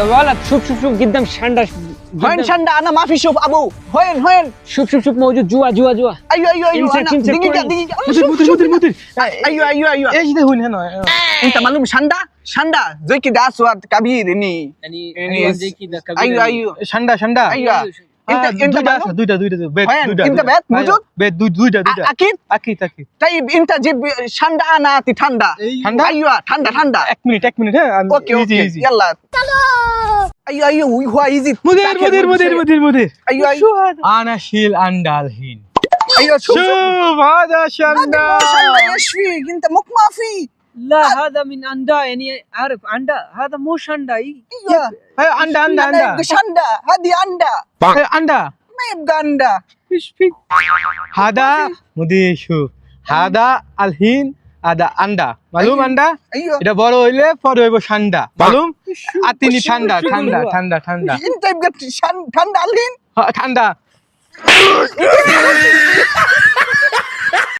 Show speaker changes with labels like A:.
A: يا ولد شوف قدام شندا
B: هين شندا انا ما في شوف ابو هين
A: شوف موجود جوا
B: ايوه
A: امسك
B: انا دقيقه
C: مدير
B: ايوه
C: ايش ده هون هنا
B: انت معلوم شندا زي كده اسود كبير اني
A: يعني زي كده كبير
B: ايوه
C: شندا
B: ايوه انت
C: دويدا
B: وين؟ انت بيت موجود؟
C: بيت دويدا
B: اكيد
C: اكيد
B: طيب انت جيب شندا انا تندا
C: ঠান্ডা?
B: ايوه تندا
C: এক মিনিট হ্যাঁ
B: اوكي يلا ايوه هو ايزي
C: مدير
B: ايوه
C: شو هذا انا شيل اندالهين
B: ايوه شوف
C: شوف هذا شندا
B: شندا ايش فيك انت ما في
A: لا هذا من اندا يعني عارف اندا هذا مو شندا
B: ايوه
C: ايوه اندا
B: شندا هذه اندا
C: اندا
B: ما يبقى اندا
C: ايش فيك هذا مدير شوف هذا الهين هذا اندا মালুম আন্ডা
B: ايوه
C: এটা বড় হইলে পরে হইব ঠান্ডা মালুম আতিনি ঠান্ডা
B: انت يبقى ঠান্ডা الحين
C: ঠান্ডা